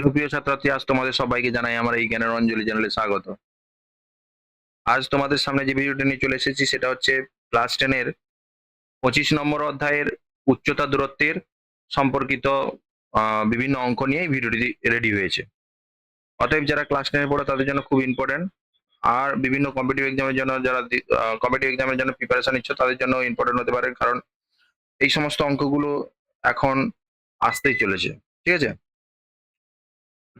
Hello প্রিয় ছাত্রছাত্রী, আজ তোমাদের সবাইকে জানাই আমার এই জ্ঞানের অঞ্জলি চ্যানেলে স্বাগত। আজ তোমাদের সামনে যে ভিডিওটি নিয়ে চলে এসেছি সেটা হচ্ছে ক্লাস 10 এর 25 নম্বর অধ্যায়ের উচ্চতা দূরত্বের সম্পর্কিত বিভিন্ন অঙ্ক নিয়ে এই ভিডিওটি রেডি হয়েছে। অতএব যারা ক্লাস 10 এ পড়ে তাদের জন্য খুব ইম্পর্টেন্ট। আর বিভিন্ন কম্পিটিটিভ এক্সামের জন্য যারা কম্পিটিটিভ এক্সামের জন্য প্রিপারেশন নিচ্ছে তাদের জন্য ইম্পর্টেন্ট হতে পারে, কারণ এই সমস্ত অঙ্কগুলো এখন আসতেই চলেছে। ঠিক আছে,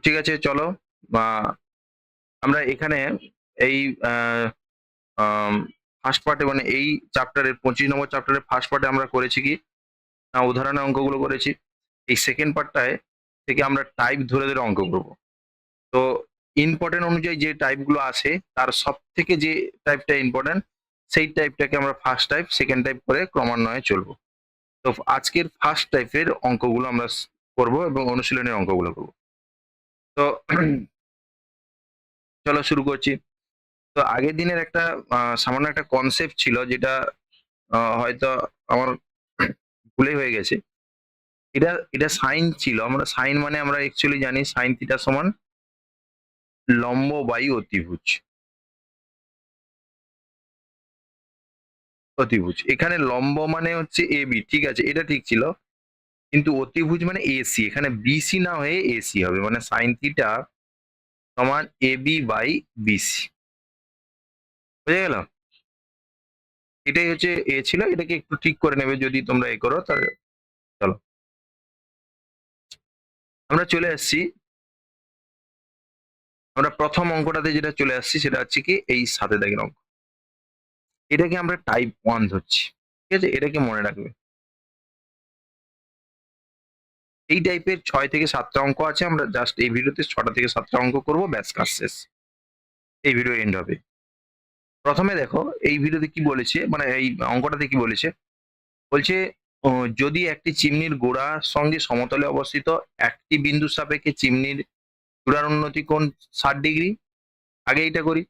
ঠিক আছে, চলো। আহ, আমরা এখানে এই ফার্স্ট পার্টে, মানে এই চ্যাপ্টারের 25 নম্বর চ্যাপ্টারের ফার্স্ট পার্টে আমরা করেছি কি না, উদাহরণের অঙ্কগুলো করেছি। এই সেকেন্ড পার্টটায় থেকে আমরা টাইপ ধরে ধরে অঙ্ক করব। তো ইম্পর্টেন্ট অনুযায়ী যে টাইপগুলো আসে তার সব থেকে যে টাইপটা ইম্পর্টেন্ট সেই টাইপটাকে আমরা ফার্স্ট টাইপ সেকেন্ড টাইপ করে ক্রমান্বয়ে চলবো। তো আজকের ফার্স্ট টাইপের অঙ্কগুলো আমরা করব এবং অনুশীলনের অঙ্কগুলো করব। তো চলো শুরু করছি। তো আগের দিনের একটা সামান্য একটা কনসেপ্ট ছিল, যেটা হয়তো আমার ভুলেই হয়ে গেছে। এটা এটা সাইন ছিল। আমরা সাইন মানে আমরা অ্যাকচুয়ালি জানি সাইন থিটা সমান লম্ব বাই অতিভুজ। অতিভুজ এখানে লম্ব মানে হচ্ছে এ বি, ঠিক আছে, এটা ঠিক ছিল। কিন্তু অতিভুজ মানে এসি, এখানে বিসি না হয়ে এসি হবে, মানে সাইন থিটা সমান এ বি বাই বিসি। বুঝে গেল? এটাই হচ্ছে এ ছিল, এটাকে একটু ঠিক করে নেবে যদি তোমরা এ করো তাহলে। চলো আমরা চলে আসছি, আমরা প্রথম অঙ্কটাতে যেটা চলে আসছি সেটা হচ্ছে কি এই সাথে দাগের অঙ্ক। এটাকে আমরা টাইপ 1 ধরছি। ঠিক আছে, এটাকে মনে রাখবে। এই টাইপের 6 থেকে 7টা অঙ্ক আছে, আমরা জাস্ট এই ভিডিওতে 6টা থেকে 7টা অঙ্ক করব, ব্যাস কাজ শেষ। এই ভিডিও এন্ড হবে। প্রথমে দেখো এই ভিডিওতে কি বলেছে, মানে এই অঙ্কটাতে কি বলেছে। বলছে যদি একটি চিমনির গোড়ার সঙ্গে সমতলে অবস্থিত একটি বিন্দুর সাপেক্ষে চিমনির চূড়ার উন্নতি কোণ 60 ডিগ্রি। আগে এইটা করি।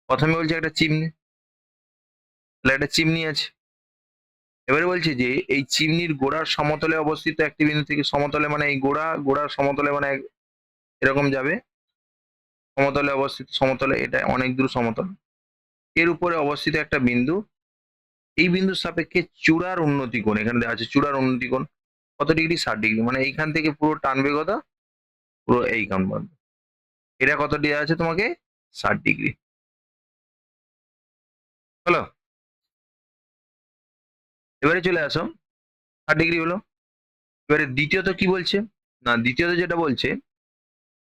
প্রথমে বলছে একটা চিমনি, তাহলে একটা চিমনি আছে। এবারে বলছে যে এই চিমনির গোড়ার সমতলে অবস্থিত একটি বিন্দু থেকে, সমতলে মানে এই গোড়ার সমতলে মানে এরকম যাবে। সমতলে অবস্থিত, সমতলে এটা অনেক দূর সমতল, এর উপরে অবস্থিত একটা বিন্দু। এই বিন্দুর সাপেক্ষে চূড়ার উন্নতি কোণ, এখানে দেওয়া আছে চূড়ার উন্নতি কোণ কত ডিগ্রি, 60 ডিগ্রি। মানে এইখান থেকে পুরো টানবে কত, পুরো এইখান পর্যন্ত। এটা কত দেওয়া আছে তোমাকে, 60 ডিগ্রি। হলো? এবারে চলে আসো, 60 ডিগ্রি হলো। এবারে দ্বিতীয়ত কি বলছে, না দ্বিতীয়ত যেটা বলছে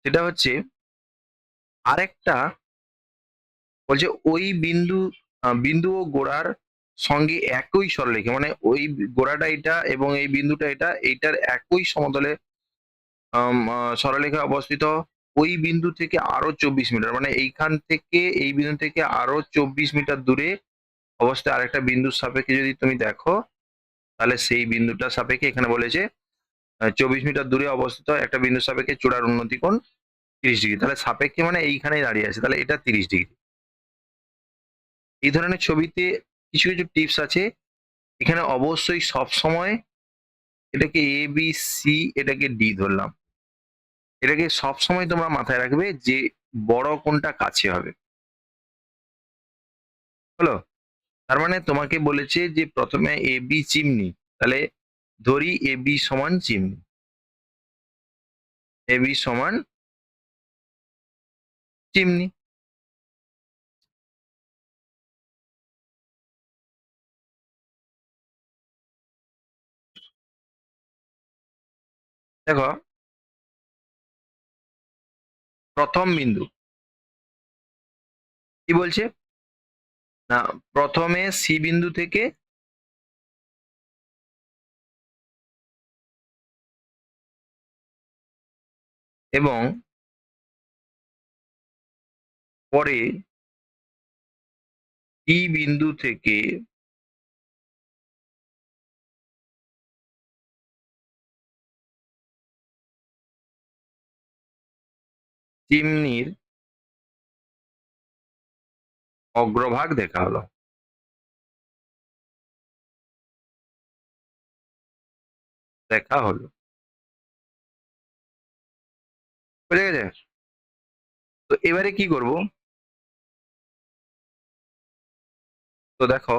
সেটা হচ্ছে আরেকটা, বলছে ওই বিন্দু বিন্দু ও গোড়ার সঙ্গে একই সরলরেখে, মানে ওই গোড়াটা এটা এবং এই বিন্দুটা এটা, এইটার একই সমতলে সরলরেখায় অবস্থিত ওই বিন্দু থেকে আরো 24 মিটার, মানে এইখান থেকে এই বিন্দু থেকে আরো 24 মিটার দূরে অবস্থায় আরেকটা বিন্দুর সাপেক্ষে যদি তুমি দেখো, তাহলে সেই বিন্দুটার সাপেক্ষে এখানে বলেছে 24 মিটার দূরে অবস্থিত একটা বিন্দুর সাপেক্ষে চূড়ার উন্নতি কোণ 30 ডিগ্রি। তাহলে সাপেক্ষে মানে এইখানেই দাঁড়িয়ে আছে, তাহলে এটা 30 ডিগ্রি। এই ধরনের ছবিতে কিছু কিছু টিপস আছে। এখানে অবশ্যই সব সময় এটাকে এ বি সি, এটাকে ডি ধরলাম। এটাকে সব সময় তোমরা মাথায় রাখবে যে বড় কোনটা কাছে হবে। হলো? তার মানে তোমাকে বলেছে যে প্রথমে এ বি চিমনি, তাহলে ধরি এ বি সমান চিমনি, এ বি সমান চিমনি। দেখো প্রথম বিন্দু কি বলছে, না প্রথমে সি বিন্দু থেকে এবং পরে ই বিন্দু থেকে চিমনির অগ্রভাগ দেখা হলো। দেখা হলো বুঝে গেছে? তো এবারে কি করব? তো দেখো,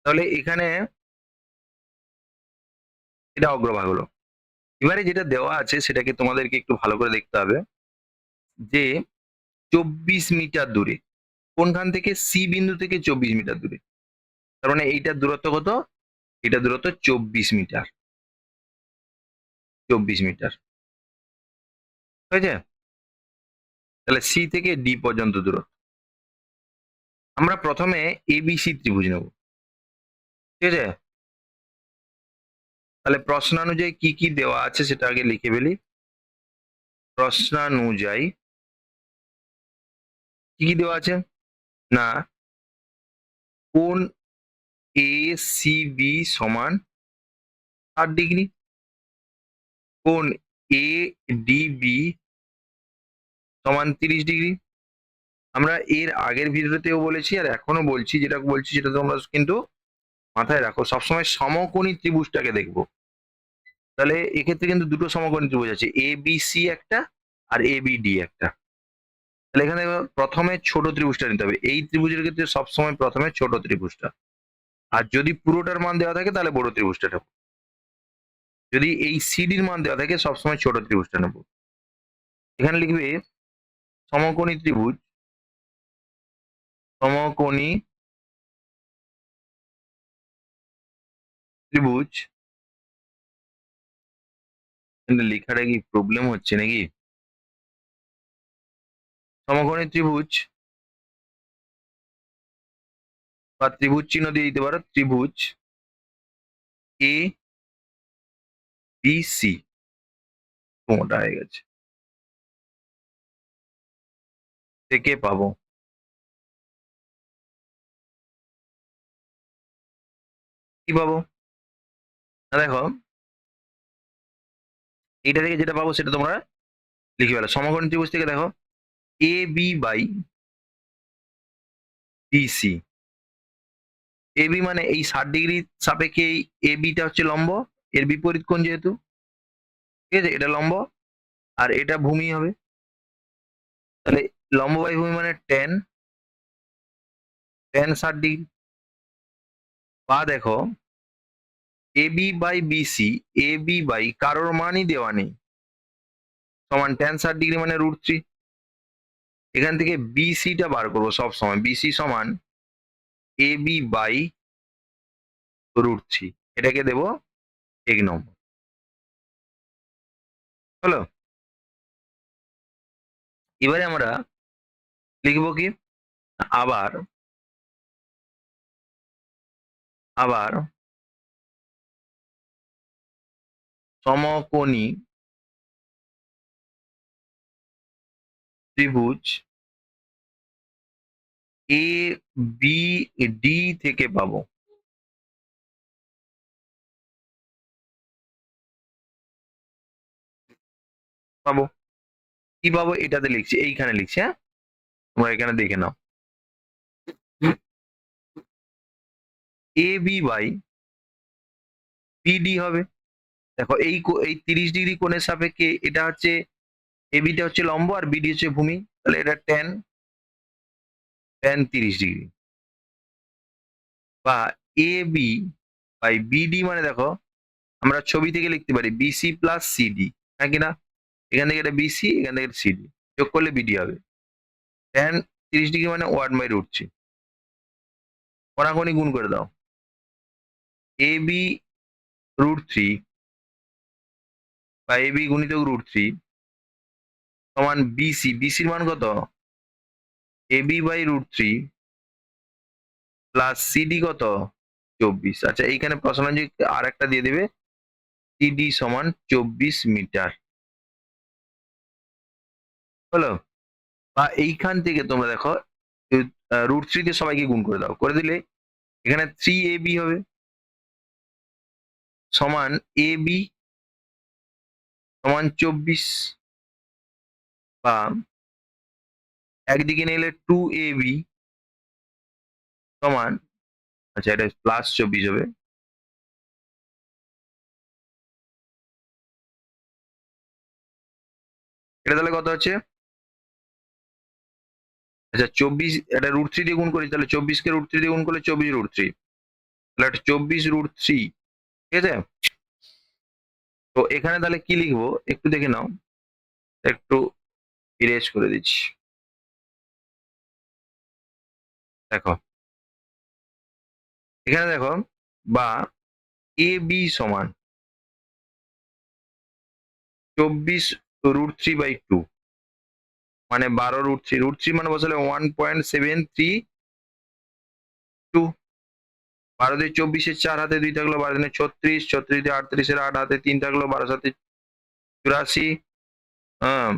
তাহলে এখানে এটা অগ্রভাগ হলো। এবারে যেটা দেওয়া আছে সেটাকে তোমাদেরকে একটু ভালো করে দেখতে হবে যে ২৪ মিটার দূরে। কোনখান থেকে? সি বিন্দু থেকে ২৪ মিটার দূরে। তার মানে এইটার দূরত্ব কত? এটার দূরত্ব ২৪ মিটার। ২৪ মিটার। হয়েছে? তাহলে সি থেকে ডি পর্যন্ত দূরত্ব। আমরা প্রথমে এবিসি ত্রিভুজ নেব। ঠিক আছে? তাহলে প্রশ্নানুযায়ী কি কি দেওয়া আছে সেটা আগে লিখে ফেলি। প্রশ্নানুযায়ী কি কি দেওয়া আছে? না, কোণ এ সি বি সমান ৬০ ডিগ্রি। কোণ এ ডি বি সমান ৩০ ডিগ্রি। আমরা এর আগের ভিডিওতেও বলেছি আর এখনো বলছি, যেটা বলছি সেটা তোমরা কিন্তু মাথায় রাখো, সবসময় সমকোণী ত্রিভুজটাকে দেখবো। তাহলে এক্ষেত্রে কিন্তু দুটো সমকোণী ত্রিভুজ আছে, এ বি সি একটা আর এ বি ডি একটা। তাহলে এখানে প্রথমে ছোট ত্রিভুজটা নিতে হবে। এই ত্রিভুজের ক্ষেত্রে সবসময় প্রথমে ছোট ত্রিভুজটা, আর যদি পুরোটার মান দেওয়া থাকে তাহলে বড় ত্রিভুজটা নেবো। যদি এই সিডির মান দেওয়া থাকে সবসময় ছোট ত্রিভুজটা নেবো। এখানে লিখবে সমকোণী ত্রিভুজ, সমকোণী ত্রিভুজ। কিন্তু লেখাটা কি প্রবলেম হচ্ছে নাকি? সমকোণী ত্রিভুজ বা ত্রিভুজ চিহ্ন দিয়ে দিতে পারো, ত্রিভুজ এ বি সি। মোটা হয়ে গেছে, থেকে পাবো কি পাবো? না দেখো, এইটা থেকে যেটা পাবো সেটা তোমরা লিখে ফেলো। সমকোণী ত্রিভুজ থেকে দেখো, A B by BC. A B মানে এই ৬০ ডিগ্রি সাপেক্ষে এই এ বিটা হচ্ছে লম্ব, এর বিপরীত কোণ যেহেতু, ঠিক আছে, এটা লম্ব আর এটা ভূমি হবে। তাহলে লম্ব বাই ভূমি মানে টেন, ৬০ ডিগ্রি। বা দেখো, A B by BC, A B by কারোর মানই দেওয়া নেই, সমান টেন ৬০ ডিগ্রি মানে √3। এখান থেকে বিসিটা বার করবো সব সময়, বিসি সমান এ বি বাই √3। এটাকে দেবো ১ নম্বর। হলো? এবারে আমরা লিখবো কি? আবার আবার সমকোণী ত্রিভুজ এ বি ডি থেকে পাবো। পাবো কি পাবো? এটাতে লিখছি, এইখানে লিখছি, হ্যাঁ, তোমরা এখানে দেখে নাও। এ বি বাই বিডি হবে। দেখো এই ৩০ ডিগ্রি কোণের সাপেক্ষে এটা হচ্ছে, এ বিটা হচ্ছে লম্ব আর বিডি হচ্ছে ভূমি, তাহলে এটা ট্যান ৩০ ডিগ্রি। বা এ বি বাই বিডি মানে দেখো, আমরা ছবি থেকে লিখতে পারি বিসি প্লাস সিডি, হ্যাঁ কিনা? এখান থেকে এটা বিসি, এখান থেকে এটা সিডি, যোগ করলে বিডি হবে। ট্যান ৩০ ডিগ্রি মানে 1/√3। কোণাকুণি গুণ করে দাও, এ বি √3 বা এ বি গুণিতক √3 সমান বিসি। বিসির মান কত? এ বি বাই √3 প্লাস সিডি কত? ২৪। আচ্ছা, এইখানে প্রশ্ন যে আর একটা দিয়ে দেবে, সিডি সমান ২৪ মিটার। হলো? বা এইখান থেকে তোমরা দেখো, √3 দিয়ে সবাইকে গুণ করে দাও, করে দিলে এখানে 3ab হবে সমান এ বি সমান ২৪। বা একদিকে নিলে 2ab সমান, আচ্ছা এটা প্লাস ২৪ হবে, এটা তাহলে কত হচ্ছে? আচ্ছা 24, এটা √3 দিয়ে গুণ করি, তাহলে 24 কে √3 দিয়ে গুণ করলে 24 √3, তাহলে এটা 24 √3, ঠিক আছে? তো এখানে তাহলে কি লিখবো একটু দেখে নাও, একটু ইরেজ করে দিচ্ছি। দেখো এখানে দেখো, বা এ বি সমান 24 √3/2, মানে 12 √3, মানে বসালে 1.732। 12 দিয়ে 24-এর 4 হাতে 2 থাকলো, 12 দিনে 36, 36 দিয়ে 38-এর 8 হাতে 3 থাকলো, 12 সাথে 84, হ্যাঁ,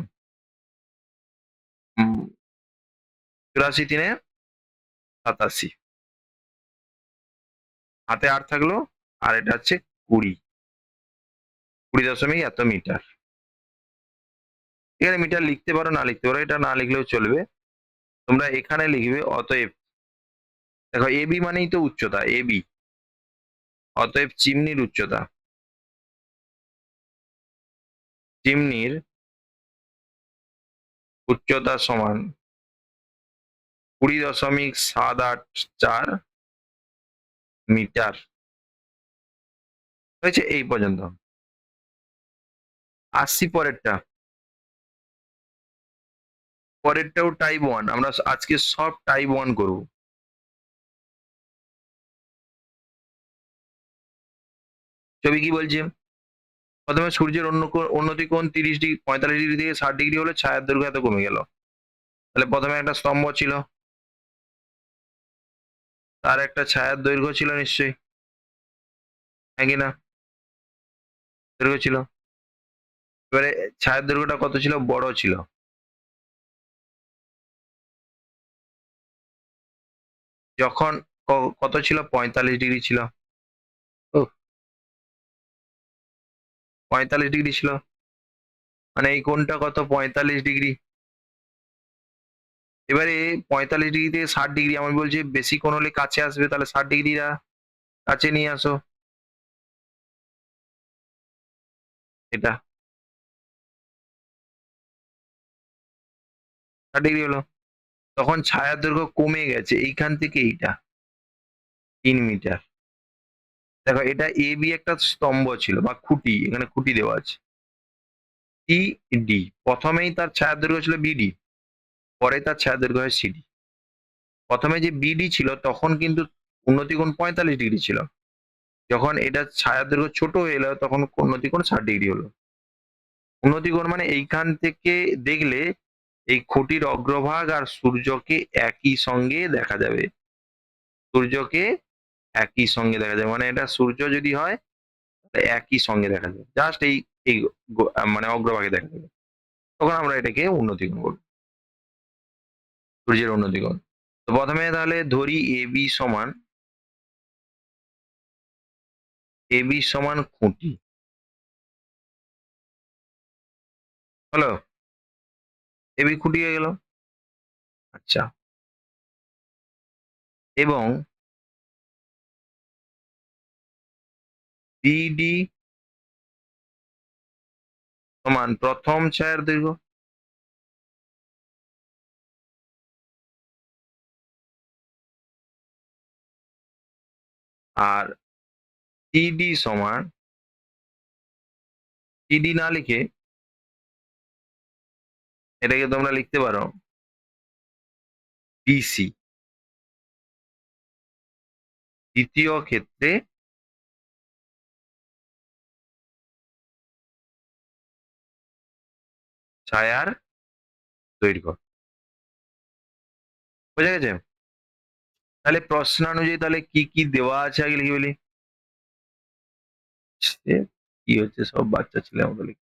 84 3 87, হাতে 8 থাকলো, আর এটা হচ্ছে 20, 20 দশমিক এত মিটার। এখানে মিটার লিখতে পারো, না লিখতে পারো, এটা না লিখলেও চলবে। তোমরা এখানে লিখবে অতএব, দেখো এবি মানেই তো উচ্চতা, এবি, অতএব চিমনির উচ্চতা, চিমনির উচ্চতা সমান 20.784 মিটার। হয়েছে এই পর্যন্ত। আসছি পরেরটা, পরেরটাও টাইপ 1, আমরা আজকে সব টাইপ 1 করবো। ছবি কি বলছে? প্রথমে সূর্যের উন্নতি কোণ 30 ডিগ্রি, 45 ডিগ্রি থেকে 60 ডিগ্রি হলে ছায়ার দৈর্ঘ্য এত কমে গেল। তাহলে প্রথমে একটা স্তম্ভ ছিল, তার একটা ছায়ার দৈর্ঘ্য ছিল নিশ্চয়ই, হ্যাঁ কি না? দৈর্ঘ্য ছিল। এবারে ছায়ার দৈর্ঘ্যটা কত ছিল? বড় ছিল। যখন কত ছিল? 45 ডিগ্রি ছিল। ও, 45 ডিগ্রি ছিল, মানে এই কোণটা কত? 45 ডিগ্রি। এবারে 45 ডিগ্রি থেকে 60 ডিগ্রি, আমি বলছি বেশি কোণ হলে কাছে আসবে, তাহলে 60 ডিগ্রিটা কাছে নিয়ে আসো, এটা 60 ডিগ্রি হলো। তখন ছায়ার দৈর্ঘ্য কমে গেছে এইখান থেকে এইটা 3 মিটার। দেখো এটা এ বি একটা স্তম্ভ ছিল বা খুঁটি, এখানে খুঁটি দেওয়া আছে, ই ডি, প্রথমেই তার ছায়ার দৈর্ঘ্য ছিল বিডি, পরে তার ছায়ার দৈর্ঘ্য হয় সিডি। প্রথমে যে বিডি ছিল তখন কিন্তু উন্নতি কোণ 45 ডিগ্রি ছিল, যখন এটা ছায়ার দৈর্ঘ্য ছোট হয়ে এলো তখন উন্নতি কোণ 60 ডিগ্রি হলো। উন্নতি কোণ মানে এইখান থেকে দেখলে এই খুঁটির অগ্রভাগ আর সূর্যকে একই সঙ্গে দেখা যাবে, সূর্যকে একই সঙ্গে দেখা যাবে, মানে এটা সূর্য যদি হয় তাহলে একই সঙ্গে দেখা যাবে, জাস্ট এই এই মানে অগ্রভাগে দেখা যাবে, তখন আমরা এটাকে উন্নতি কোণ বলবো, সূর্যের উন্নতি কোণ। তো প্রথমে তাহলে ধরি এ বি সমান খুঁটি, হলো, এবি খুঁটি হয়ে গেল। আচ্ছা, এবং বিডি সমান প্রথম ছায়ার দৈর্ঘ্য, আর সিডি সমান, সিডি না লিখে এটাকে তোমরা লিখতে পারো বিসি, দ্বিতীয় ক্ষেত্রে ছায়ার দৈর্ঘ্য। বোঝা গেছে? তাহলে প্রশ্নানুযায়ী তাহলে কি কি দেওয়া আছে আগে লিখে বলি। সে কি হচ্ছে, সব বাচ্চা ছেলে মতো লিখে।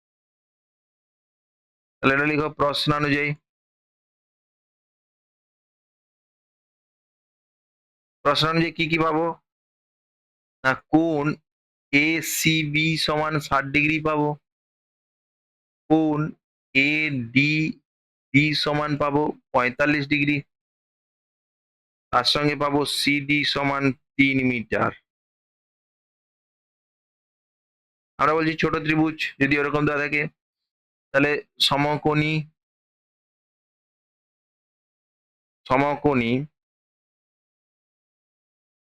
তাহলে এটা লিখো প্রশ্নানুযায়ী। প্রশ্নানুযায়ী কি কি পাবো? না, কোণ এ সি বি সমান 60 ডিগ্রি পাবো, কোণ এ ডি ডি সমান পাবো 45 ডিগ্রি, তার সঙ্গে পাবো সিডি সমান 3 মিটার। আমরা বলছি ছোট ত্রিভুজ যদি ওরকম দেওয়া থাকে, তাহলে সমকোণী সমকোণী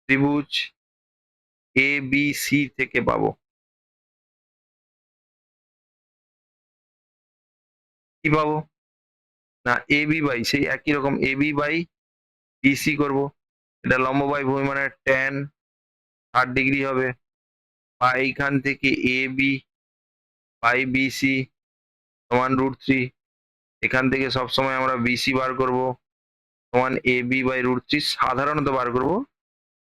ত্রিভুজ এ বি সি থেকে পাবো কি পাবো না এ বি বাই সেই একই রকম এ বি বাই বিসি করবো। এটা লম্ব বাই ভূমি মানে ট্যান 60 ডিগ্রি হবে বা এইখান থেকে এ বি বাই বিসি সমান √3। এখান থেকে সবসময় আমরা বিসি বার করব সমান এ বি বাই √3 সাধারণত বার করব।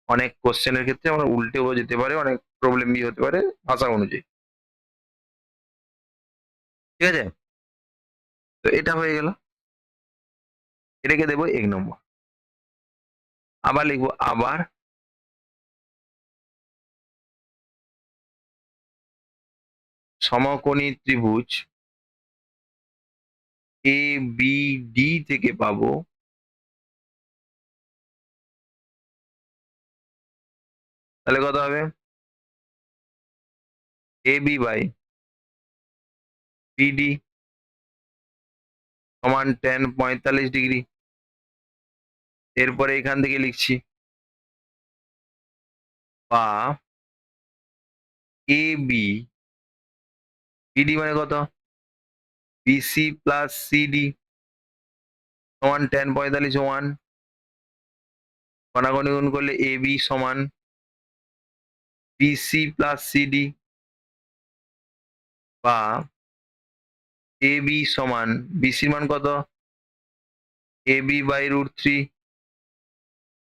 অনেক কোশ্চেনের ক্ষেত্রে আমরা উল্টেও যেতে পারে, অনেক প্রবলেম বি হতে পারে ভাষা অনুযায়ী। ঠিক আছে, তো এটা হয়ে গেল, এটাকে দেবো 1 নম্বর। আবার লিখবো আবার সমকোণী ত্রিভুজ এ বি ডি থেকে পাবো তাহলে কত হবে এ বি বাই বিডি সমান ট্যান 45 ডিগ্রি। এরপরে এখান থেকে লিখছি বা এ বি বিডি মানে কত বিসি প্লাস সিডি সমান ট্যান 45 কণাকণি গুণ করলে এ বি সমান বিসি প্লাস সিডি বা এ বি সমান বিসির মান কত এ বি বাই √3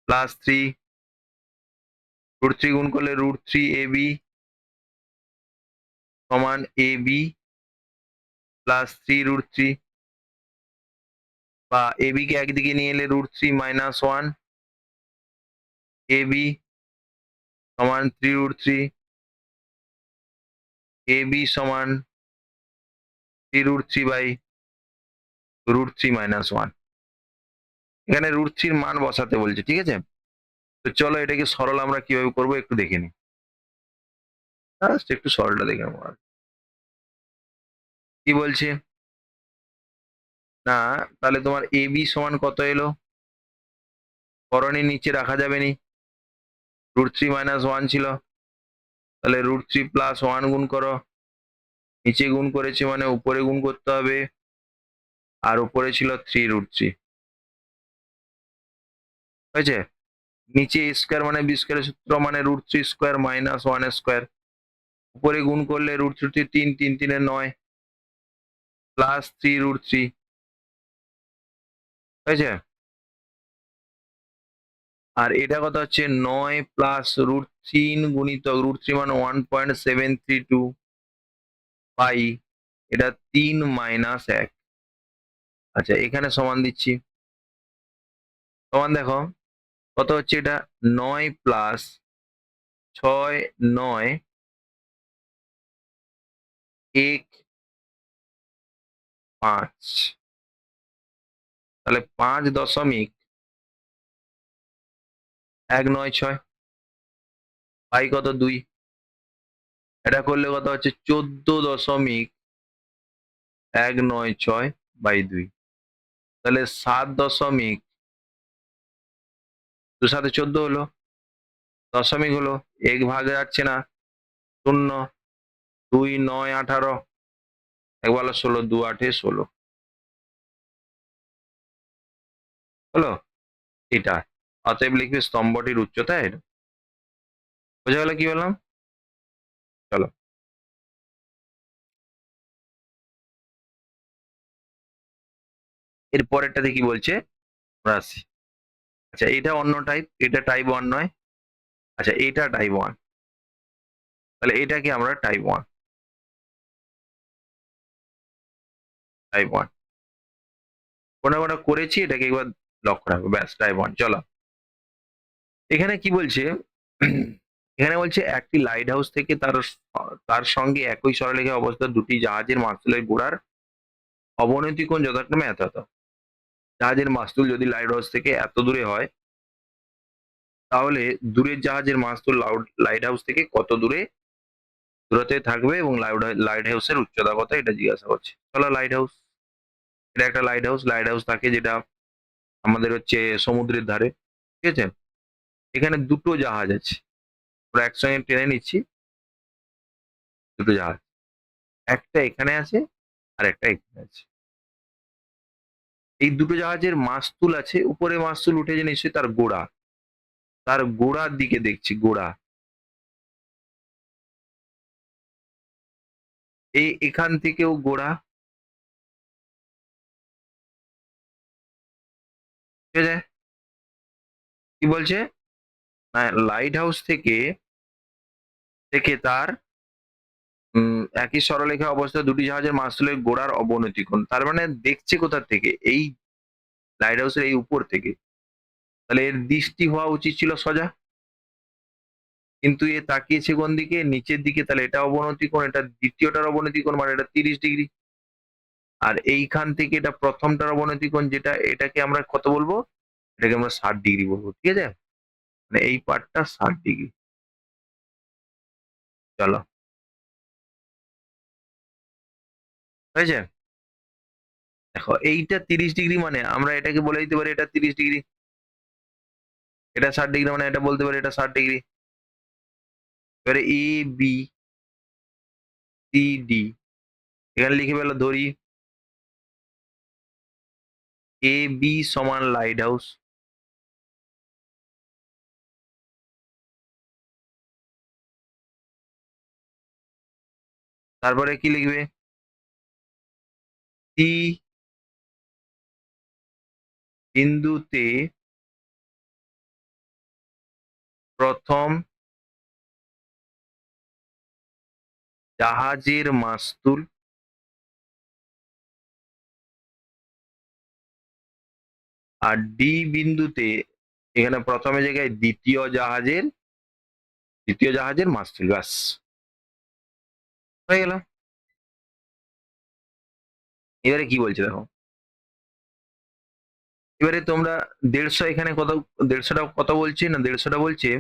প্লাস 3 √3 গুণ করলে √3 এ বি সমান এ বি প্লাস 3 √3 বা এ বি কে একদিকে নিয়ে এলে √3 মাইনাস 1 এ বি সমান 3 √3 এ বি সমান 3 √3 বাই √3 মাইনাস 1। এখানে √3 মান বসাতে বলছে, ঠিক আছে। তো চলো এটাকে সরল আমরা কিভাবে করবো একটু দেখে নিই। জাস্ট একটু সরলটা দেখে নেবো। কি বলছে না, তাহলে তোমার এ বি সমান কত এলো করণীর নিচে রাখা যাবে নি √3 মাইনাস 1 ছিল, তাহলে √3 প্লাস 1 গুণ করো, নিচে গুণ করেছে মানে উপরে গুণ করতে হবে, আর উপরে ছিল 3 √3 হয়েছে। নিচে স্কোয়ার মানে বি স্কোয়ারের সূত্র মানে √3 স্কোয়ার মাইনাস 1 স্কোয়ার, উপরে গুণ করলে √3 3 3 3 9 প্লাস 3 √3 হয়েছে। আর এটা কত হচ্ছে 9 প্লাস √3 গুণিতক √3 মানে 1.732 পাই, এটা 3 মাইনাস 1। আচ্ছা এখানে সমান দিচ্ছি, সমান দেখো কত হচ্ছে এটা 9 প্লাস 6 9 1 5, তাহলে 5.196 পাই কত 2। এটা করলে কত হচ্ছে 14.196 বাই 2, তাহলে 7 2 সাথে 14 হলো, দশমিক হলো, এক ভাগ যাচ্ছে না, শূন্য, 2 9 18, এক বলো 16, 2 8 16 হলো এটা। অতএব লিখবে স্তম্ভটির উচ্চতা এটা। বোঝা গেল কি বললাম? চলো এর পরেরটাতে কি বলছে আমরা আসি। আচ্ছা এটা অন্য টাইপ, এটা টাইপ 1 নয়। আচ্ছা এটা টাইপ 1, তাহলে এটাকে আমরা টাইপ 1 টাইপ 1 কোনটা কোনটা করেছি এটাকে একবার লক্ষ্য রাখবো, ব্যাস টাইপ 1। চলো এখানে কি বলছে এখানে বলছে একটি লাইট হাউস থেকে তার তার সঙ্গে একই সরলরেখায় অবস্থিত দুটি জাহাজের মাস্তুলের গোড়ার অবনতি কোণ যথাক্রমে এত এত। জাহাজের মাস্তুল যদি লাইট হাউস থেকে এত দূরে হয় তাহলে দূরের জাহাজের মাস্তুল লাইট হাউস থেকে কত দূরে দূরত্বে থাকবে এবং লাইট হাউসের উচ্চতা কত এটা জিজ্ঞাসা করছে। চলো লাইট হাউস, এটা একটা লাইট হাউস। লাইট হাউস থাকে যেটা আমাদের হচ্ছে সমুদ্রের ধারে, ঠিক আছে? এখানে দুটো জাহাজ আছে, আমরা একসঙ্গে টেনে নিচ্ছি দুটো জাহাজ, একটা এখানে আছে আর একটা এখানে আছে। এই দুটো জাহাজের মাস্তুল আছে, উপরে মাস্তুল উঠেছে নিশ্চয়ই তার গোড়া, তার গোড়ার দিকে দেখছি, গোড়া এখান থেকেও গোড়া, ঠিক আছে? কি বলছে না, লাইট হাউস থেকে থেকে তার একই সরলরেখা অবস্থায় দুটি জাহাজের মাস্তুলের গোড়ার অবনতি কোণ, তার মানে দেখছে কোথা থেকে, এই লাইট হাউসের এই উপর থেকে, তাহলে এর দৃষ্টি হওয়া উচিত ছিল সোজা, কিন্তু এ তাকিয়েছে কোন দিকে, নিচের দিকে, তাহলে এটা অবনতি কোণ, এটা দ্বিতীয়টার অবনতি কোণ, মানে এটা 30 ডিগ্রি। আর এইখান থেকে এটা প্রথমটার অবনতি কোণ, যেটা এটাকে আমরা কত বলবো, এটাকে আমরা 60 ডিগ্রি বলবো, ঠিক আছে? মানে এই পার্টটা 60 ডিগ্রি। চলো, হয়েছে? দেখো এইটা 30 ডিগ্রি, মানে আমরা এটাকে বলে দিতে পারি এটা 30 ডিগ্রি, এটা 60 ডিগ্রি, মানে এটা বলতে পারি এটা 60 ডিগ্রি। এবারে এ বি সি ডি, এখানে লিখে ফেলো, ধরি এ বি সমান লাইট হাউস, তারপরে কি লিখবে, সি বিন্দুতে প্রথম জাহাজের মাস্তুল আর ডি বিন্দুতে, এখানে প্রথমে জায়গায় দ্বিতীয় জাহাজের মাস্তুল, ব্যাস হয়ে গেল। এবারে কি বলছে দেখো, এবারে তোমরা 150 এখানে কত, 150টা কত বলছে না, 150টা বলছে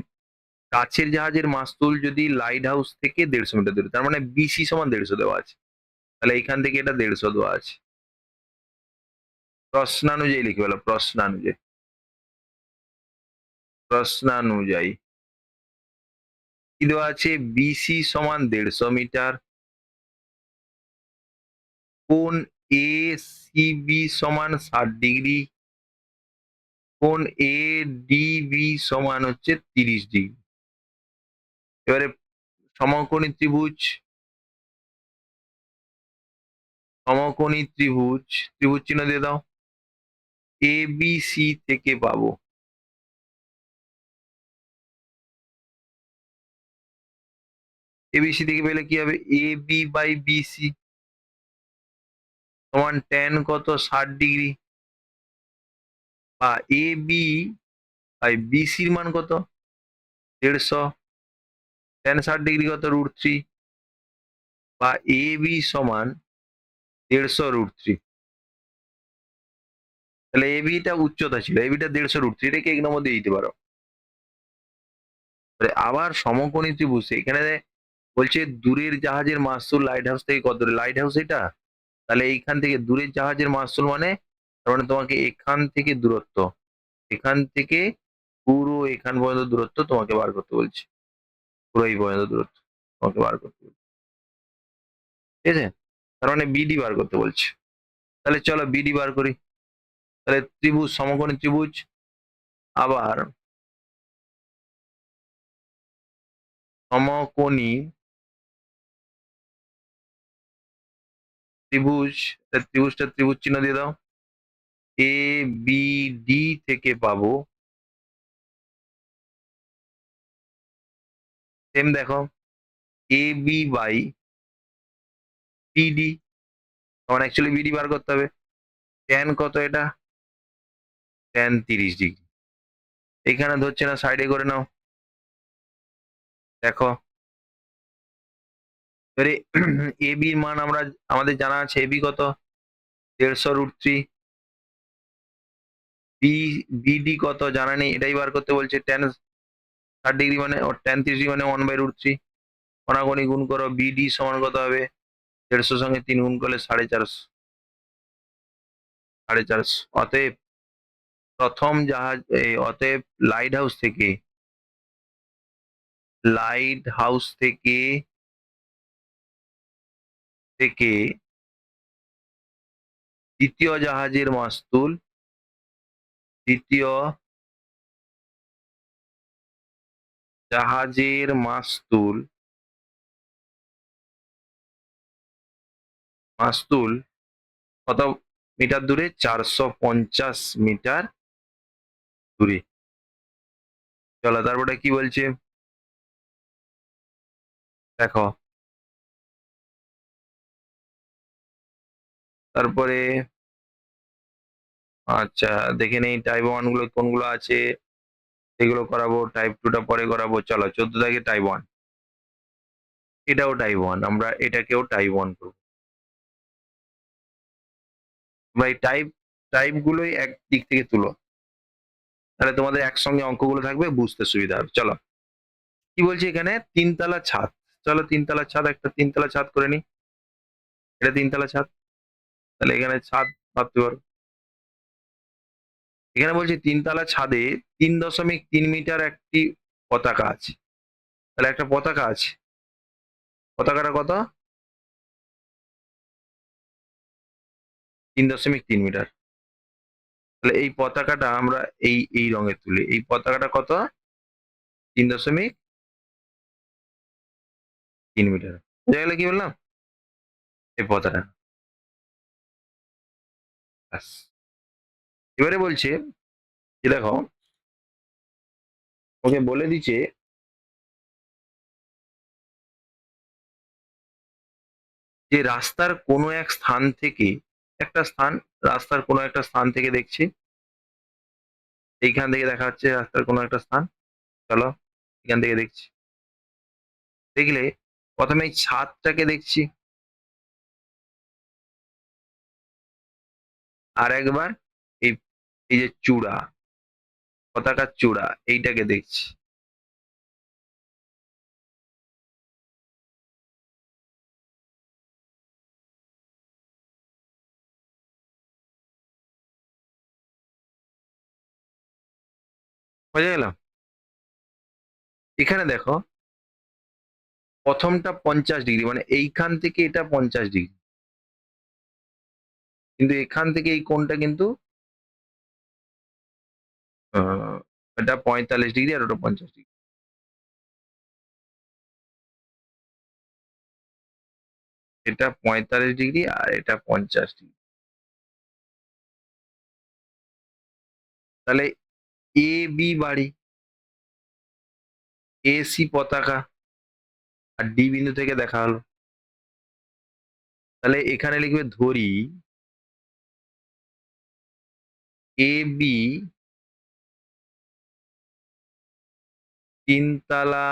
কাছের জাহাজের মাস্তুল যদি লাইট হাউস থেকে 150 মিটার দূরে, তার মানে বিসি সমান 150 দেওয়া আছে, তাহলে এইখান থেকে এটা 150 দেওয়া আছে। প্রশ্নানুযায়ী লিখে বলো, প্রশ্নানুযায়ী কি দেওয়া আছে, বিসি সমান 150 মিটার, কোণ এ সিবি সমান 60 ডিগ্রি, কোণ এ ডিবি সমান হচ্ছে 30 ডিগ্রি। এবারে সমকোণী ত্রিভুজ, ত্রিভুজ চিহ্ন দিয়ে দাও, এ বি সি থেকে পাবো, এবিসি থেকে পেলে কি হবে, এ বি বাই বিসি সমান ট্যান কত, 60 ডিগ্রি, বা এ বি বাই বিসির মান কত, 150, ট্যান 60 ডিগ্রি কত, √3, বা এ বি সমান 150 √3। তাহলে এ বিটা উচ্চতা ছিল, এ বিটা 150 √3, এটাকে এক নম্বর দিয়ে দিতে পারো। আবার সমকোণী ত্রিভুজ, এখানে বলছে দূরের জাহাজের মাস্তুল লাইট হাউস থেকে কত দূরে, লাইট হাউস এটা, তাহলে এইখান থেকে দূরের জাহাজের মাস্তুল মানে, তার মানে তোমাকে এখান থেকে দূরত্ব, এখান থেকে পুরো এখান পর্যন্ত দূরত্ব তোমাকে বার করতে বলছে, পুরো এই পর্যন্ত দূরত্ব তোমাকে বার করতে বলছে, ঠিক আছে? তার মানে বিডি বার করতে বলছে। তাহলে চলো বিডি বার করি। তাহলে ত্রিভুজ, সমকোণী ত্রিভুজ, আবার সমকোণী ত্রিভুজ, ত্রিভুজ চিহ্ন দিয়ে দাও, এ বি ডি থেকে পাবো, সেম দেখো, এ বি বাই বিডি, তখন অ্যাকচুয়ালি বিডি বার করতে হবে, ট্যান কত এটা, ট্যান 30 ডিগ্রি, এখানে ধরছে না, সাইডে করে নাও, দেখো এবারে এ বির মান আমাদের জানা আছে, এ বি কত, 150 √3, বিডি কত জানা নেই, এটাই বার করতে বলছে, ট্যান 60 ডিগ্রি মানে, ও ট্যান 30 ডিগ্রি মানে 1/√3, কণাকণি গুণ করো, বিডি সমান কত হবে? 150 সঙ্গে 3 গুণ করলে 450, 450। অতএব প্রথম জাহাজ অতএব লাইট হাউস থেকে, লাইট হাউস থেকে থেকে দ্বিতীয় জাহাজের মাস্তুল, দ্বিতীয় জাহাজের মাস্তুল, মাস্তুল কত মিটার দূরে? 450 মিটার দূরে। চলো তারপরে কি বলছে দেখো। তারপরে আচ্ছা, দেখে নেই টাইপ 1 গুলো কোনগুলো আছে, এগুলো করাবো। টাইপ 2 টা পরে করাবো। চলো 14 থেকে টাইপ 1, এটাও টাইপ 1, আমরা এটাকেও টাইপ 1 করবো। ভাই টাইপ টাইপ গুলোই এক দিক থেকে তুলো, তাহলে তোমাদের একসঙ্গে অঙ্কগুলো থাকবে, বুঝতে সুবিধা হবে। চলো কি বলছি এখানে, তিনতলা ছাদ। চলো তিনতলা ছাদ, একটা তিনতলা ছাদ করে নি, এটা তিনতলা ছাদ। তাহলে এখানে ছাদ ভাবতে পারো। এখানে বলছি তিনতলা ছাদে 3.3 মিটার একটি পতাকা আছে। তাহলে একটা পতাকা আছে, পতাকাটা কত? 3.3 মিটার। তাহলে এই পতাকাটা আমরা এই রঙে তুলি। এই পতাকাটা কত? 3.3 মিটার। বুঝা গেলে কি বললাম? এই পতাকা, ব্যাস। এবারে বলছে যে দেখো, ওকে বলে দিচ্ছে যে রাস্তার কোনো এক স্থান থেকে, একটা স্থান, রাস্তার কোনো একটা স্থান থেকে দেখছি, এইখান থেকে দেখা যাচ্ছে রাস্তার কোনো একটা স্থান। চলো এখান থেকে দেখছি, দেখলে প্রথমে এই ছাদটাকে দেখছি, আর একবার এই এই যে চূড়া, পতাকার চূড়া, এইটাকে দেখছি। বুঝা গেল? এখানে দেখো, প্রথমটা 50 ডিগ্রি, মানে এইখান থেকে এটা 50 ডিগ্রি, কিন্তু এখান থেকে এই কোণটা কিন্তু এটা 45 ডিগ্রি, আর ওটা 50 ডিগ্রি। এটা 45 ডিগ্রি আর এটা 50 ডিগ্রি। তাহলে এ বি বাড়ি, এ সি পতাকা, আর ডি বিন্দু থেকে দেখা হলো। তাহলে এখানে লিখবে ধরি এ বি তিনতলা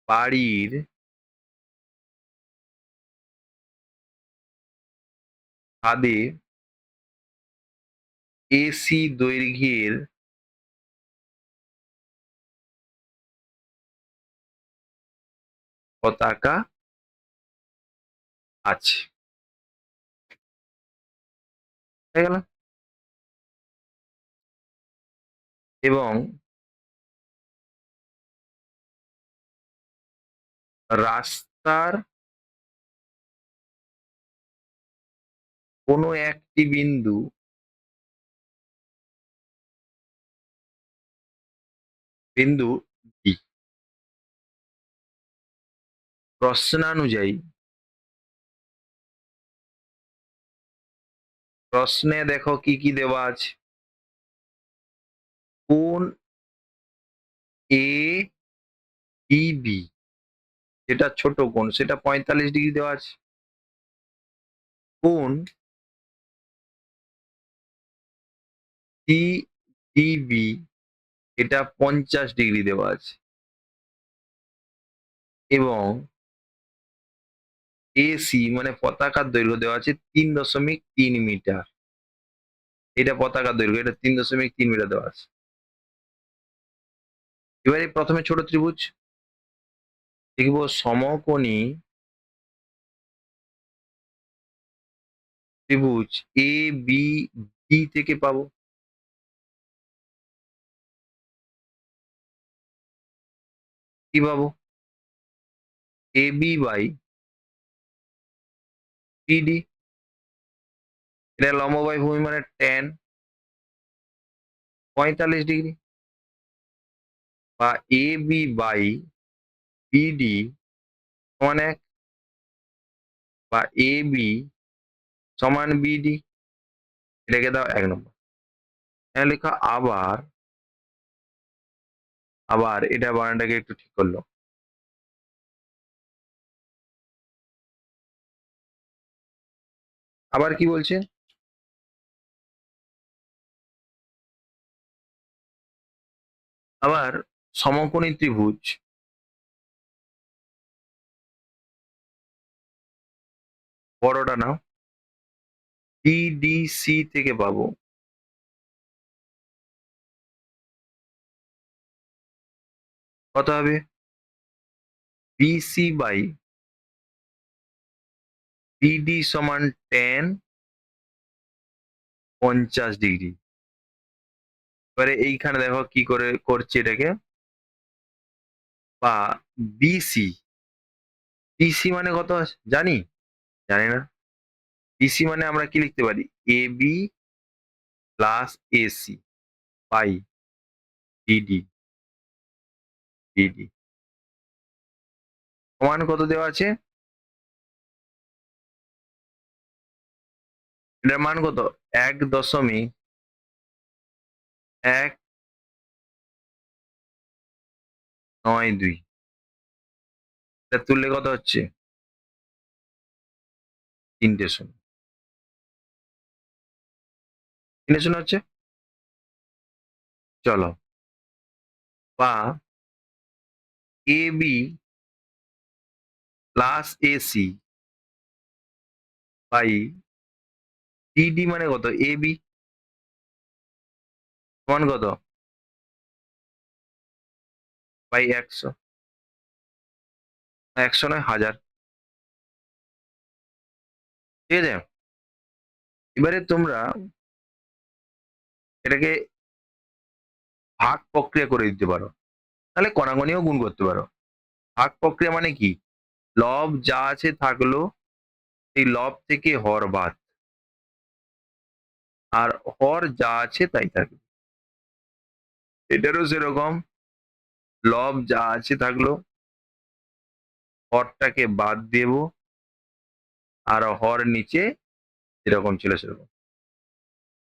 বাড়ির ছাদে এসি দৈর্ঘ্যের পতাকা আছে। হয়ে গেল? এবং রাস্তার কোনো একটি বিন্দু বিন্দু ডি। প্রশ্নানুযায়ী, প্রশ্নে দেখো কি কি দেওয়া আছে। কোন এ ই বি, যেটা ছোট কোণ সেটা 45 ডিগ্রি দেওয়া আছে। কোন সি ডি বি, এটা 50 ডিগ্রি দেওয়া আছে। এবং এসি মানে পতাকার দৈর্ঘ্য দেওয়া আছে 3.3 মিটার। এটা পতাকার দৈর্ঘ্য, এটা 3.3 মিটার দেওয়া আছে। এবারে প্রথমে ছোট ত্রিভুজ লিখব, সমকোণী ত্রিভুজ এ বি ডি থেকে পাবো। কি পাবো? এ বি বাই পিডি। এটা লম্ব বাই ভূমি মানে ট্যান 45 ডিগ্রি, বা এ বি বাই বিডি সমান 1, বা এ বি সমান বিডি। এটাকে দাও 1 নম্বর। এখানে লেখা আবার, এটা বানানটাকে একটু ঠিক করলো। আবার কি বলছে? আবার সমকোণী ত্রিভুজ বড়টা নাও, ডিডিসি থেকে পাবো। কত হবে? বিসি বাই বিডি সমান ট্যান 50 ডিগ্রি। এবারে এইখানে দেখো কি করে করছে এটাকে, বা বিসি, বিসি মানে কত জানি? জানি না। বিসি মানে আমরা কি লিখতে পারি? A B plus AC by BD. BD সমান কত দেওয়া আছে? এটার মান কত? 1.192। এটা তুললে কত হচ্ছে? 3 শূন্য। 3 শূন্য হচ্ছে। চলো, বা A B plus AC by DD মানে কত? এ বি সমান কত? বাই 100। 100 নয়, 1000। ঠিক আছে? এবারে তোমরা এটাকে ভাগ প্রক্রিয়া করে দিতে পারো, তাহলে কণাকণিও গুণ করতে পারো। ভাগ প্রক্রিয়া মানে কি? লব যা আছে থাকলো, এই লব থেকে হর বাদ, আর হর যা আছে তাই থাকবে। এটারও সেরকম, লব যা আছে থাকলো, হরটাকে বাদ দেব, আর হর নিচে যেরকম ছিল সেরকম।